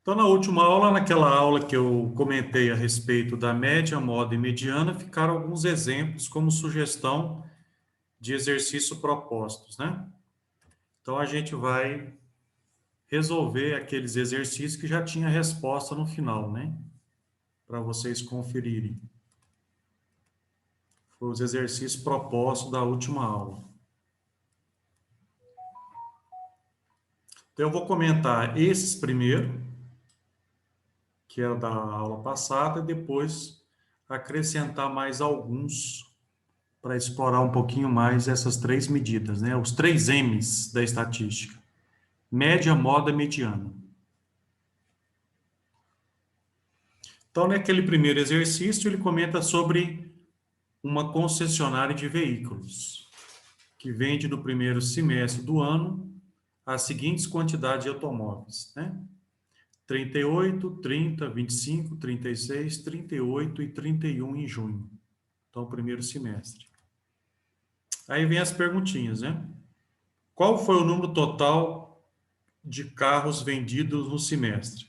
Então, na última aula, naquela aula que eu comentei a respeito da média, moda e mediana, ficaram alguns exemplos como sugestão de exercício propostos, né? Então, a gente vai resolver aqueles exercícios que já tinha resposta no final, né? Para vocês conferirem. Foram os exercícios propostos da última aula. Então, eu vou comentar esses primeiro, que é da aula passada, e depois acrescentar mais alguns para explorar um pouquinho mais essas três medidas, né? Os três M's da estatística: média, moda, mediana. Então, naquele primeiro exercício, ele comenta sobre uma concessionária de veículos, que vende no primeiro semestre do ano as seguintes quantidades de automóveis, né? 38, 30, 25, 36, 38 e 31 em junho. Então, primeiro semestre. Aí vem as perguntinhas, né? Qual foi o número total de carros vendidos no semestre?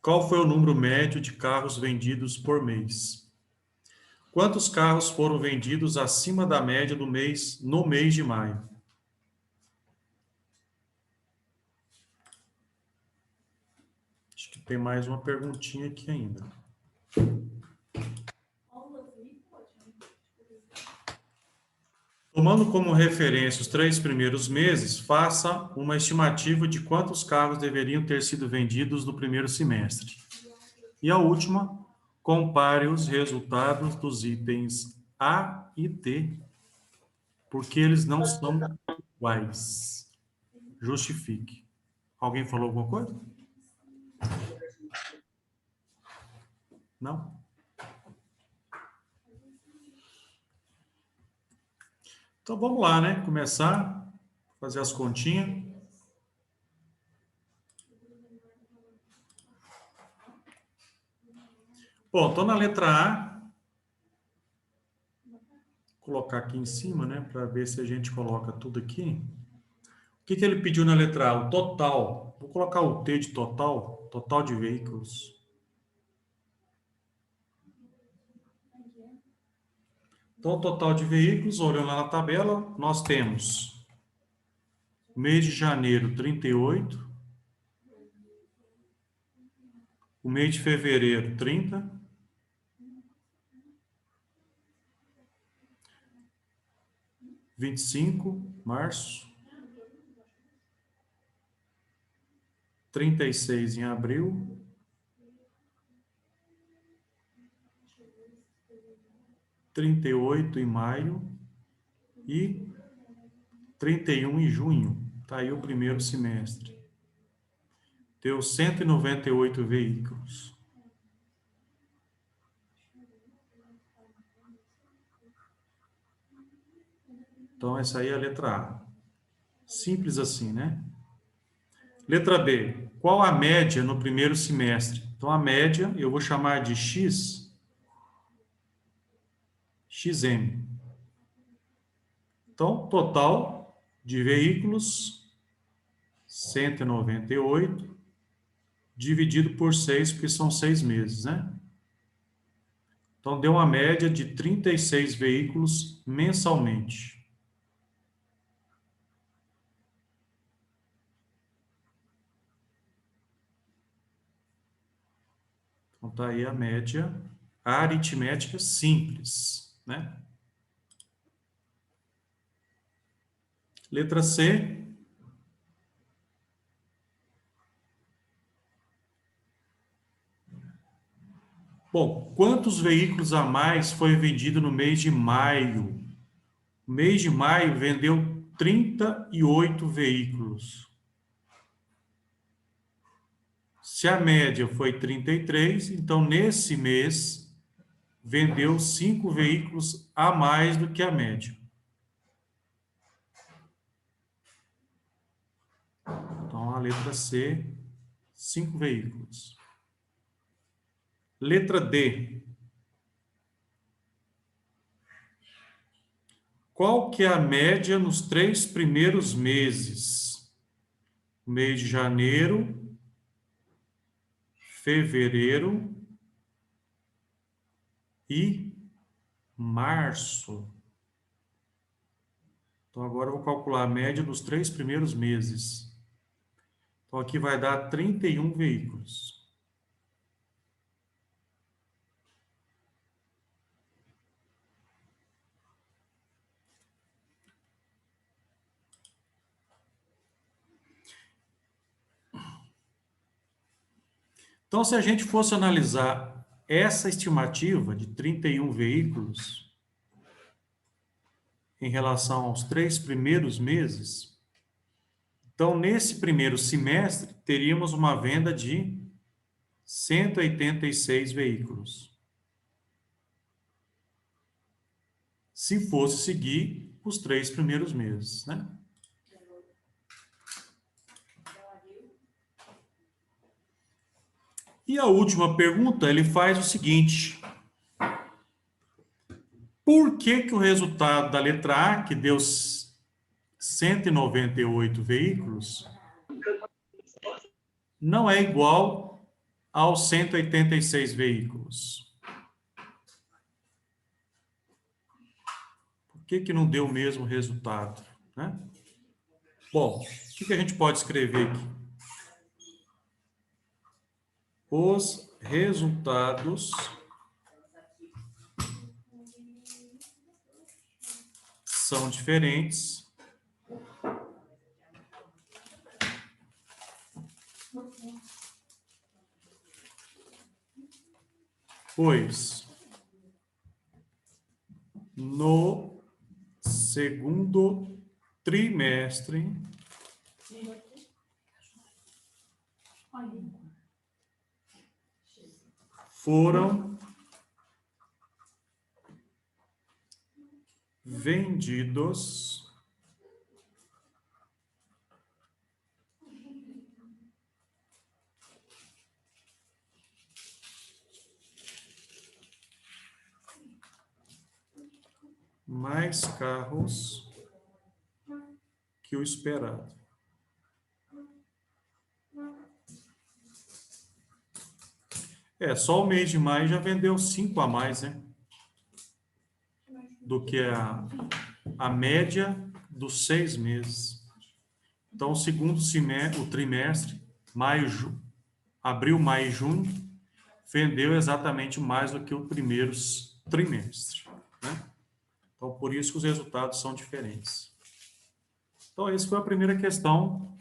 Qual foi o número médio de carros vendidos por mês? Quantos carros foram vendidos acima da média do mês no mês de maio? Acho que tem mais uma perguntinha aqui ainda. Tomando como referência os 3 primeiros meses, faça uma estimativa de quantos carros deveriam ter sido vendidos no primeiro semestre. E a última, compare os resultados dos itens A e T, porque eles não são iguais. Justifique. Alguém falou alguma coisa? Não? Então vamos lá, né? Começar a fazer as continhas. Bom, estou na letra A. Vou colocar aqui em cima, né? Para ver se a gente coloca tudo aqui. O que ele pediu na letra A? O total. Vou colocar o T de total, total de veículos. Então, o total de veículos, olhando lá na tabela, nós temos o mês de janeiro, 38. O mês de fevereiro, 30. Março. 36 em abril. 38 em maio e 31 em junho. Está aí o primeiro semestre. Deu 198 veículos. Então, essa aí é a letra A. Simples assim, né? Letra B. Qual a média no primeiro semestre? Então, a média eu vou chamar de X, XM. Então, total de veículos, 198, dividido por 6, porque são 6 meses, né? Então, deu uma média de 36 veículos mensalmente. Então, tá aí a média aritmética simples, né? Letra C. Bom, quantos veículos a mais foi vendido no mês de maio? No mês de maio vendeu 38 veículos. Se a média foi 33, então nesse mês vendeu 5 veículos a mais do que a média. Então a letra C, 5 veículos. Letra D. Qual que é a média nos 3 primeiros meses? Mês de janeiro, fevereiro e março. Então, agora eu vou calcular a média dos 3 primeiros meses. Então, aqui vai dar 31 veículos. Então, se a gente fosse analisar essa estimativa de 31 veículos em relação aos 3 primeiros meses, então, nesse primeiro semestre, teríamos uma venda de 186 veículos. Se fosse seguir os 3 primeiros meses, né? E a última pergunta, ele faz o seguinte: por que que o resultado da letra A, que deu 198 veículos, não é igual aos 186 veículos? Por que que não deu o mesmo resultado, né? Bom, o que que a gente pode escrever aqui? Os resultados são diferentes pois no segundo trimestre foram vendidos mais carros que o esperado. Só o mês de maio já vendeu 5 a mais, né? Do que a média dos 6 meses. Então, o segundo semestre, o trimestre, abril, maio e junho, vendeu exatamente mais do que o primeiro trimestre, né? Então, por isso que os resultados são diferentes. Então, essa foi a primeira questão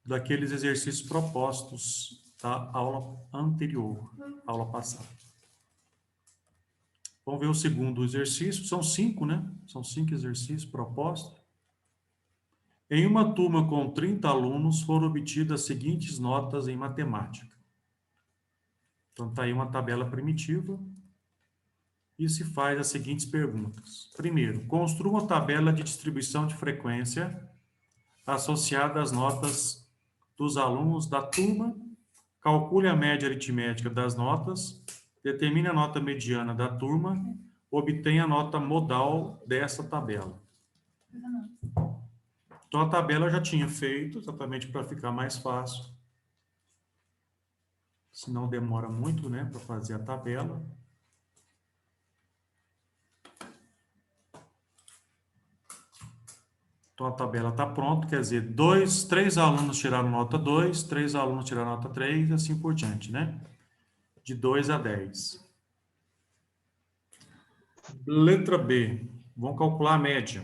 daqueles exercícios propostos da aula anterior, aula passada. Vamos ver o segundo exercício. São 5, né? São 5 exercícios propostos. Em uma turma com 30 alunos, foram obtidas as seguintes notas em matemática. Então, está aí uma tabela primitiva e se faz as seguintes perguntas. Primeiro, construa uma tabela de distribuição de frequência associada às notas dos alunos da turma, calcule a média aritmética das notas, determine a nota mediana da turma, obtenha a nota modal dessa tabela. Então, a tabela eu já tinha feito, exatamente para ficar mais fácil. Senão demora muito, né, para fazer a tabela. Então, a tabela está pronta, quer dizer, 3 alunos tiraram nota 2, 3 alunos tiraram nota 3, e assim por diante, né? De 2 a 10. Letra B. Vamos calcular a média.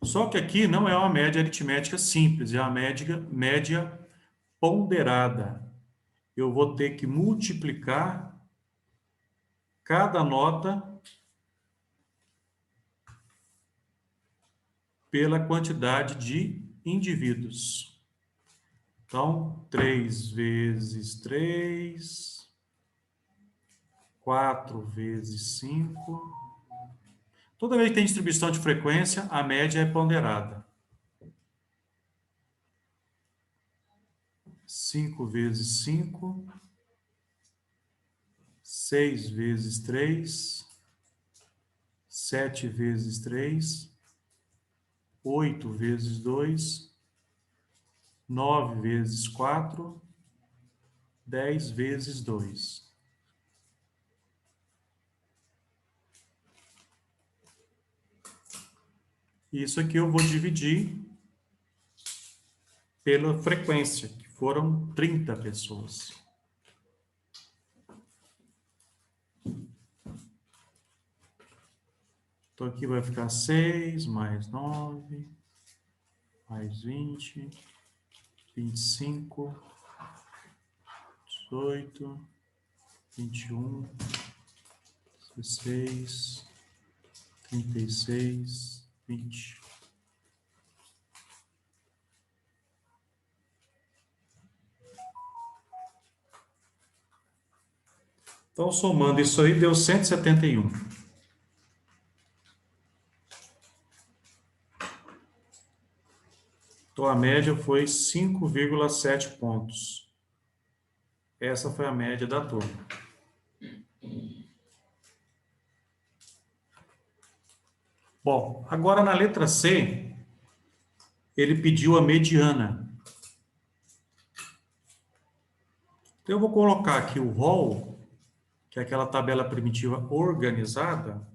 Só que aqui não é uma média aritmética simples, é uma média ponderada. Eu vou ter que multiplicar cada nota pela quantidade de indivíduos. Então, 3 vezes 3, 4 vezes 5. Toda vez que tem distribuição de frequência, a média é ponderada. 5 vezes 5, 6 vezes 3, 7 vezes 3, 8 vezes 2, 9 vezes 4, 10 vezes 2. Isso aqui eu vou dividir pela frequência, que foram 30 pessoas. Então, aqui vai ficar 6 mais 9, mais 20, 25, 18, 21, 16, 36, 20. Então, somando isso aí, deu 171. Então, a média foi 5,7 pontos. Essa foi a média da turma. Bom, agora na letra C, ele pediu a mediana. Então, eu vou colocar aqui o rol, que é aquela tabela primitiva organizada,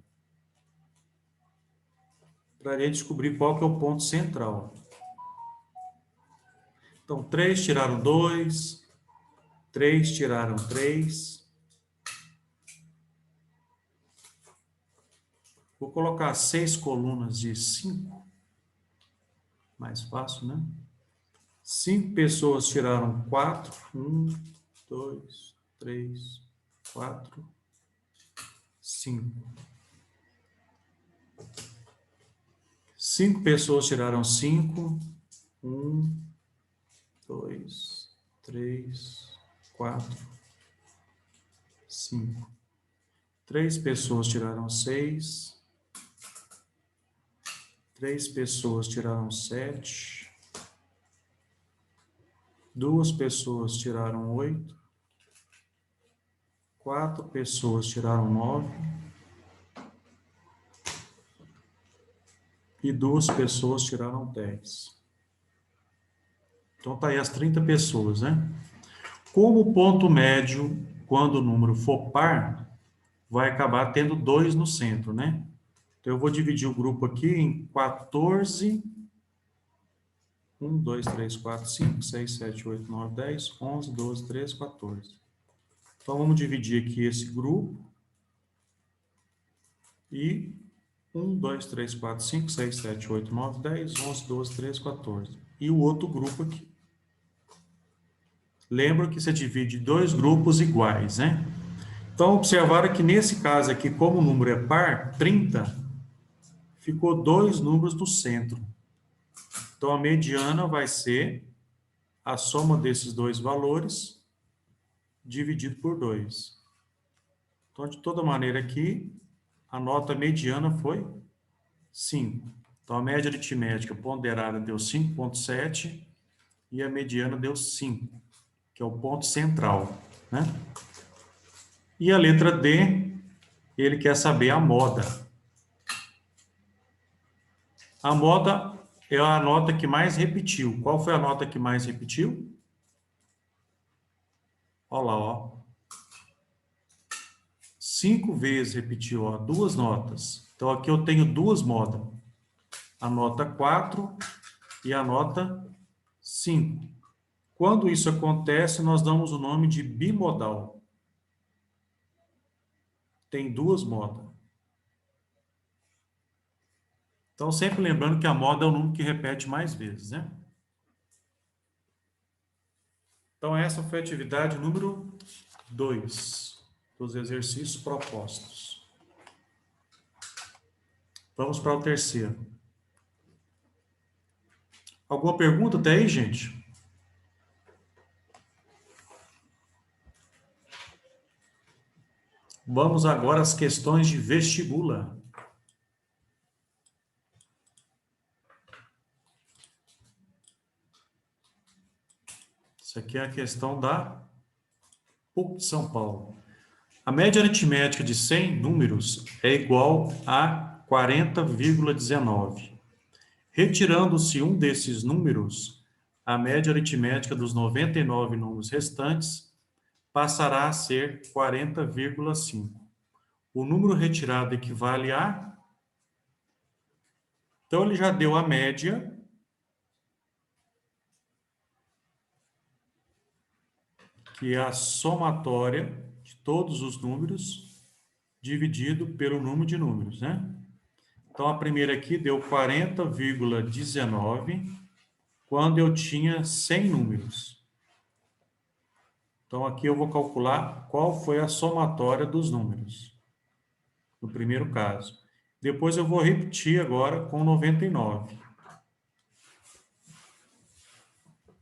para a gente descobrir qual que é o ponto central. Então, 3 tiraram 2, 3 tiraram 3. Vou colocar 6 colunas de 5. Mais fácil, né? 5 pessoas tiraram 4. 1, 2, 3, 4, 5. 5 pessoas tiraram 5. 1, 2, 3, 4, 5. 3 pessoas tiraram 6. 3 pessoas tiraram 7. 2 pessoas tiraram 8. 4 pessoas tiraram 9. E 2 pessoas tiraram 10. Então, tá aí as 30 pessoas, né? Como o ponto médio, quando o número for par, vai acabar tendo 2 no centro, né? Então, eu vou dividir o grupo aqui em 14. 1, 2, 3, 4, 5, 6, 7, 8, 9, 10, 11, 12, 13, 14. Então, vamos dividir aqui esse grupo. E 1, 2, 3, 4, 5, 6, 7, 8, 9, 10, 11, 12, 13, 14. E o outro grupo aqui. Lembra que você divide dois grupos iguais, né? Então, observaram que nesse caso aqui, como o número é par, 30, ficou 2 números no centro. Então, a mediana vai ser a soma desses dois valores dividido por 2. Então, de toda maneira aqui, a nota mediana foi 5. Então, a média aritmética ponderada deu 5,7 e a mediana deu 5, que é o ponto central, né? E a letra D, ele quer saber a moda. A moda é a nota que mais repetiu. Qual foi a nota que mais repetiu? Olha lá, ó. 5 vezes repetiu, ó, 2 notas. Então, aqui eu tenho 2 modas. A nota 4 e a nota 5. Quando isso acontece, nós damos o nome de bimodal. Tem 2 modas. Então, sempre lembrando que a moda é o número que repete mais vezes, né? Então, essa foi a atividade número 2 dos exercícios propostos. Vamos para o terceiro. Alguma pergunta até aí, gente? Vamos agora às questões de vestibular. Isso aqui é a questão da PUC de São Paulo. A média aritmética de 100 números é igual a 40,19. Retirando-se um desses números, a média aritmética dos 99 números restantes passará a ser 40,5. O número retirado equivale a... Então, ele já deu a média, que é a somatória de todos os números, dividido pelo número de números, né? Então, a primeira aqui deu 40,19, quando eu tinha 100 números. Então, aqui eu vou calcular qual foi a somatória dos números, no primeiro caso. Depois eu vou repetir agora com 99.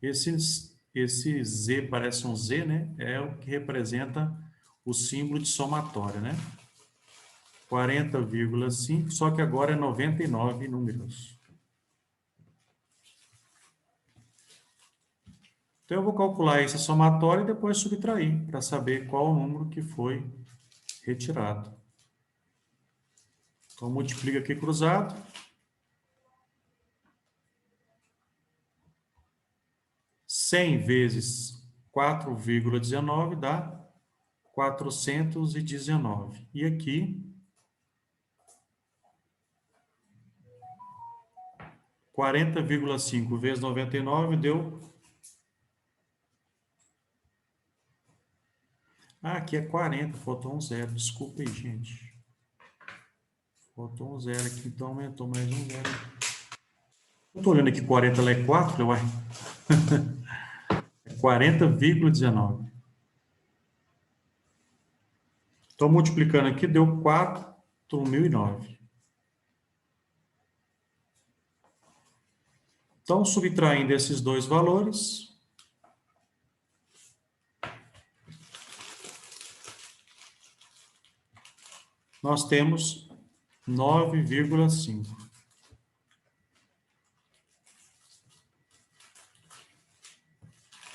Esse Z parece um Z, né? É o que representa o símbolo de somatória, né? 40,5, só que agora é 99 números. Então, eu vou calcular esse somatório e depois subtrair, para saber qual o número que foi retirado. Então, multiplica aqui cruzado. 100 vezes 4,19 dá 419. E aqui, 40,5 vezes 99 deu... Ah, aqui é 40, faltou um zero. Desculpa aí, gente. Faltou um zero aqui, então aumentou mais um zero. Eu estou olhando aqui, 40 lá é 4, uai. É 40,19. Estou multiplicando aqui, deu 4.009. Então, subtraindo esses dois valores, nós temos 9,5.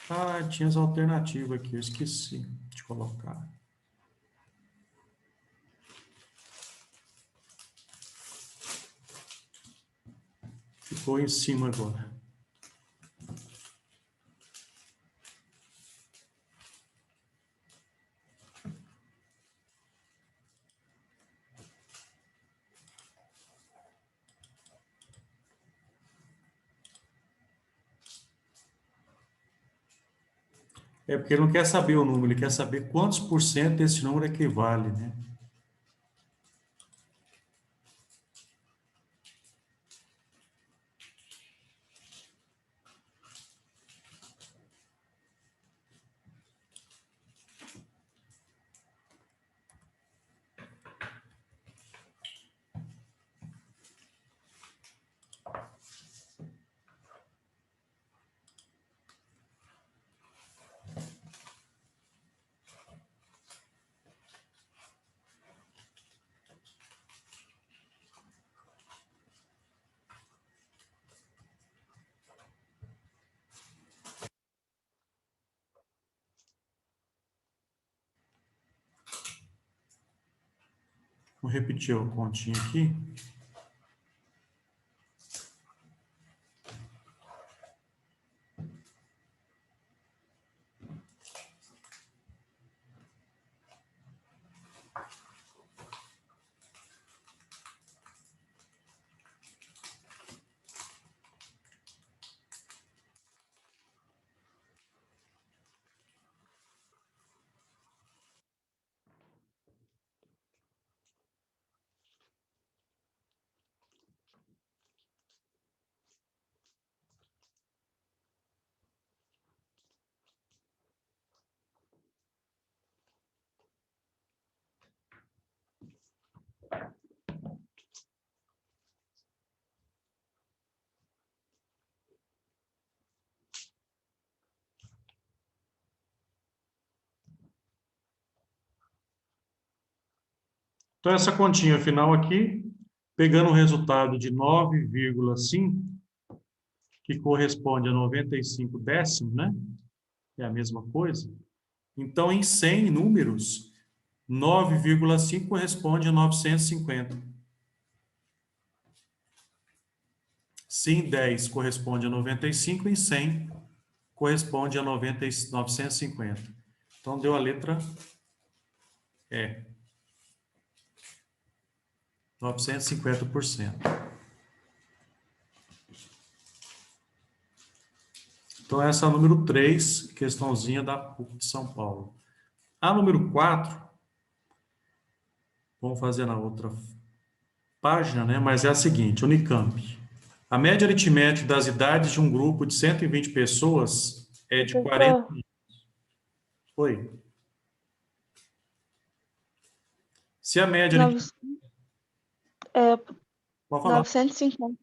Ah, tinha as alternativas aqui, eu esqueci de colocar. Ficou em cima agora. É porque ele não quer saber o número, ele quer saber quantos por cento esse número equivale, né? Vou repetir a continha aqui. Então, essa continha final aqui, pegando o resultado de 9,5, que corresponde a 95 décimos, né? É a mesma coisa. Então, em 100 números, 9,5 corresponde a 950. Se em 10 corresponde a 95, em 100 corresponde a 950. Então, deu a letra E. 950%. Então, essa é a número 3, questãozinha da PUC de São Paulo. A número 4, vamos fazer na outra página, né? Mas é a seguinte, Unicamp. A média aritmética das idades de um grupo de 120 pessoas é de 40... Professor, Oi. Se a média... Pode falar. 950.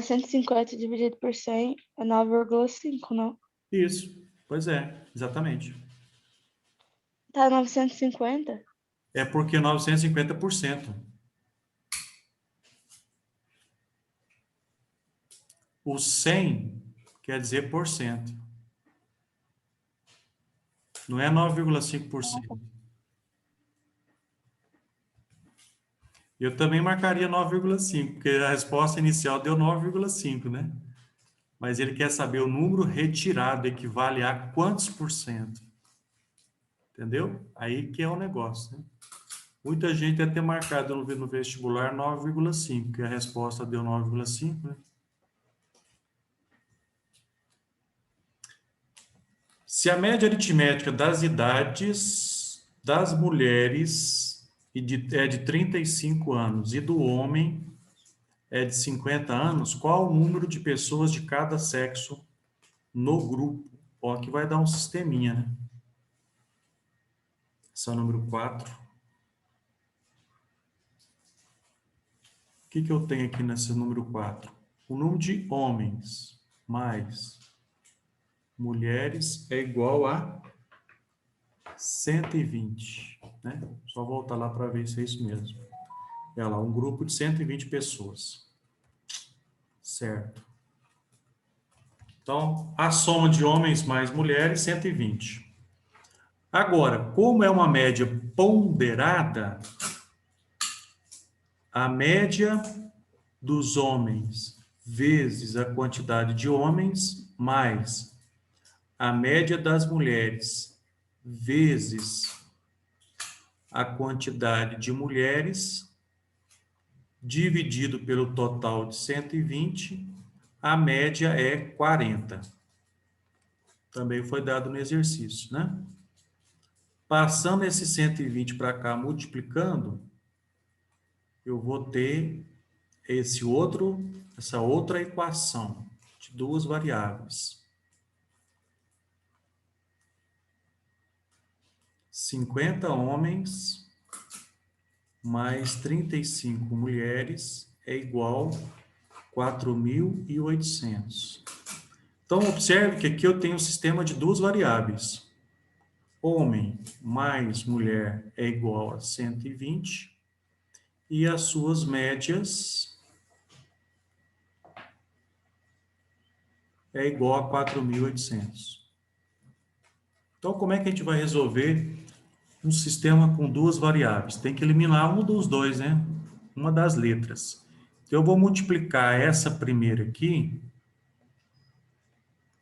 150 dividido por 100 é 9,5, não? Isso. Pois é, exatamente. Tá 950? É porque 950%. O 100 quer dizer por cento. Não é 9,5%. Eu também marcaria 9,5, porque a resposta inicial deu 9,5, né? Mas ele quer saber o número retirado equivale a quantos por cento. Entendeu? Aí que é o negócio, né? Muita gente deve ter marcado no vestibular 9,5, porque a resposta deu 9,5, né? Se a média aritmética das idades das mulheres é de 35 anos e do homem é de 50 anos, qual o número de pessoas de cada sexo no grupo? Ó, aqui vai dar um sisteminha, né? Esse é o número 4. O que eu tenho aqui nesse número 4? O número de homens mais mulheres é igual a 120, né? Só voltar lá para ver se é isso mesmo. É lá, um grupo de 120 pessoas. Certo. Então, a soma de homens mais mulheres, 120. Agora, como é uma média ponderada, a média dos homens vezes a quantidade de homens mais a média das mulheres vezes a quantidade de mulheres dividido pelo total de 120, a média é 40. Também foi dado no exercício, né? Passando esse 120 para cá, multiplicando, eu vou ter essa outra equação de duas variáveis. 50 homens mais 35 mulheres é igual a 4.800. Então, observe que aqui eu tenho um sistema de duas variáveis. Homem mais mulher é igual a 120 e as suas médias é igual a 4.800. Então, como é que a gente vai resolver um sistema com duas variáveis? Tem que eliminar um dos dois, né? Uma das letras. Então, eu vou multiplicar essa primeira aqui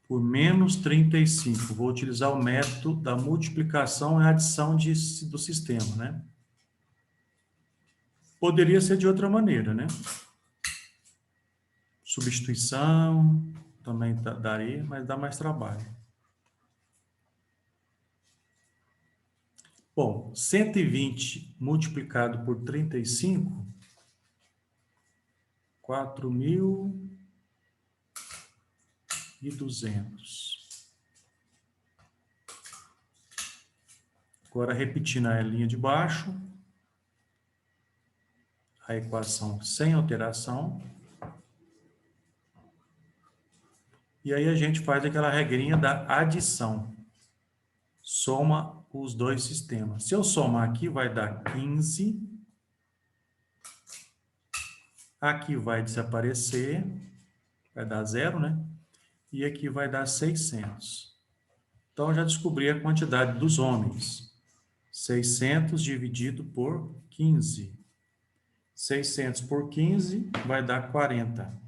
por menos 35. Vou utilizar o método da multiplicação e adição do sistema, né? Poderia ser de outra maneira, né? Substituição também daria, mas dá mais trabalho. Bom, 120 multiplicado por 35, 4.200. Agora, repetindo a linha de baixo, a equação sem alteração. E aí a gente faz aquela regrinha da adição. Soma os dois sistemas. Se eu somar aqui, vai dar 15. Aqui vai desaparecer, vai dar 0, né? E aqui vai dar 600. Então, eu já descobri a quantidade dos homens. 600 dividido por 15. 600 por 15 vai dar 40.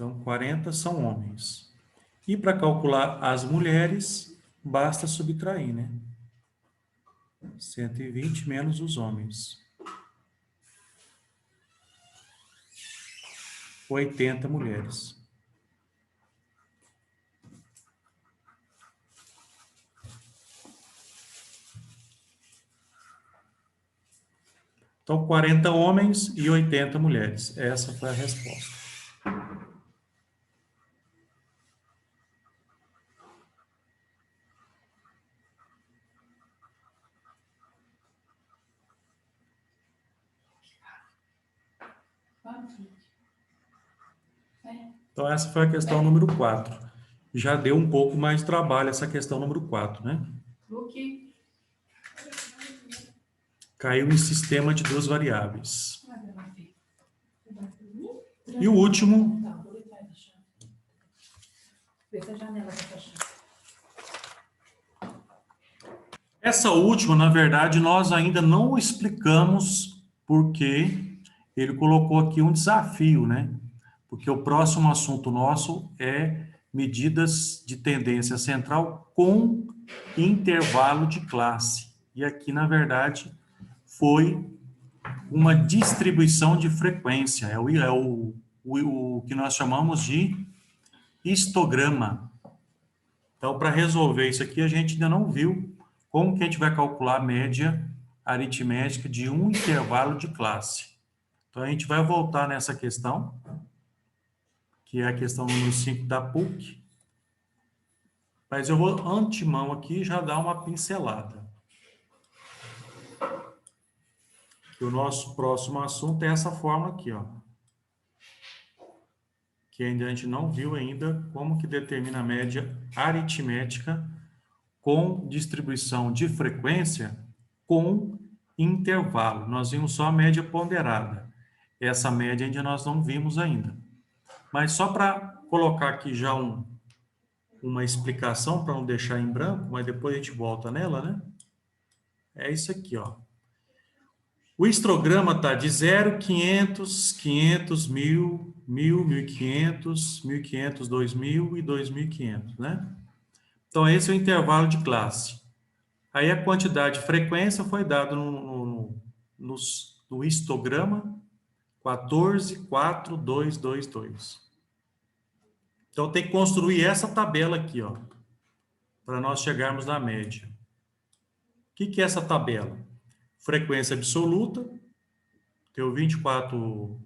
Então, 40 são homens. E para calcular as mulheres, basta subtrair, né? 120 menos os homens. 80 mulheres. Então, 40 homens e 80 mulheres. Essa foi a resposta. Então, essa foi a questão número 4. Já deu um pouco mais de trabalho essa questão número 4, né? Caiu em sistema de duas variáveis. E o último... Essa última, na verdade, nós ainda não explicamos porque ele colocou aqui um desafio, né? Porque o próximo assunto nosso é medidas de tendência central com intervalo de classe. E aqui, na verdade, foi uma distribuição de frequência. É o que nós chamamos de histograma. Então, para resolver isso aqui, a gente ainda não viu como que a gente vai calcular a média aritmética de um intervalo de classe. Então, a gente vai voltar nessa questão, que é a questão número 5 da PUC. Mas eu vou, antemão aqui, já dar uma pincelada. Que o nosso próximo assunto é essa forma aqui, ó. Que ainda a gente não viu ainda como que determina a média aritmética com distribuição de frequência com intervalo. Nós vimos só a média ponderada. Essa média ainda nós não vimos ainda. Mas só para colocar aqui já uma explicação, para não deixar em branco, mas depois a gente volta nela, né? É isso aqui, ó. O histograma está de 0, 500, 500, 1000, 1000, 1500, 1500, 2000 e 2500, né? Então, esse é o intervalo de classe. Aí a quantidade de frequência foi dada no histograma 144222. Então, tem que construir essa tabela aqui, ó, para nós chegarmos na média. O que é essa tabela? Frequência absoluta, deu 24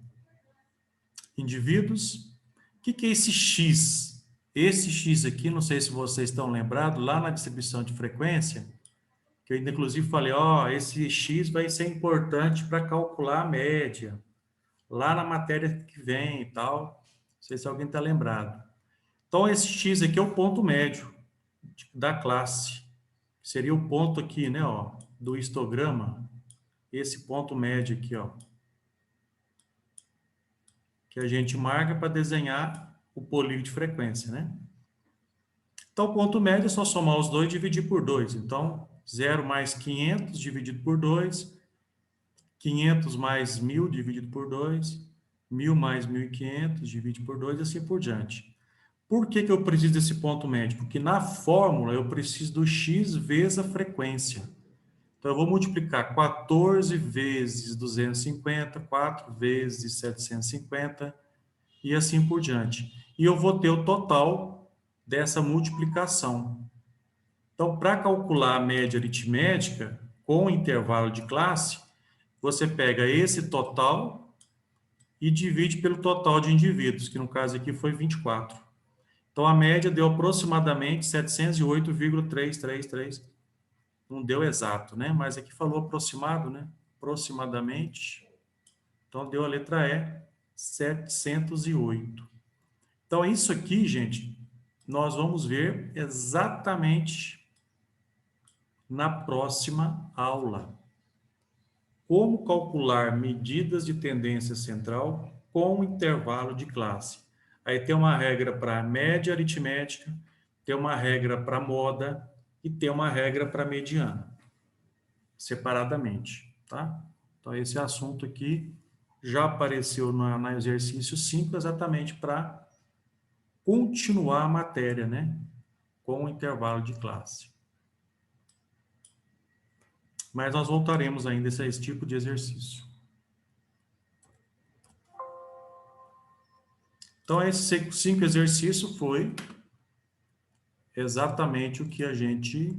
indivíduos. O que é esse X? Esse X aqui, não sei se vocês estão lembrados, lá na distribuição de frequência, que eu ainda, inclusive, falei, ó, esse X vai ser importante para calcular a média, lá na matéria que vem e tal. Não sei se alguém está lembrado. Então, esse X aqui é o ponto médio da classe. Seria o ponto aqui, né, ó, do histograma. Esse ponto médio aqui, ó. Que a gente marca para desenhar o polígono de frequência, né? Então, o ponto médio é só somar os dois e dividir por 2. Então, 0 mais 500 dividido por 2, 500 mais 1000 dividido por 2, 1000 mais 1500 dividido por 2 e assim por diante. Por que eu preciso desse ponto médio? Porque na fórmula eu preciso do x vezes a frequência. Então, eu vou multiplicar 14 vezes 250, 4 vezes 750 e assim por diante. E eu vou ter o total dessa multiplicação. Então, para calcular a média aritmética com intervalo de classe, você pega esse total e divide pelo total de indivíduos, que no caso aqui foi 24. Então, a média deu aproximadamente 708,333. Não deu exato, né? Mas aqui falou aproximado, né? Aproximadamente. Então, deu a letra E, 708. Então, isso aqui, gente, nós vamos ver exatamente na próxima aula. Como calcular medidas de tendência central com intervalo de classe. Aí tem uma regra para média aritmética, tem uma regra para moda e tem uma regra para mediana, separadamente, tá? Então, esse assunto aqui já apareceu no exercício 5, exatamente para continuar a matéria, né? Com o intervalo de classe. Mas nós voltaremos ainda a esse tipo de exercício. Então, esses 5 exercícios foi exatamente o que a gente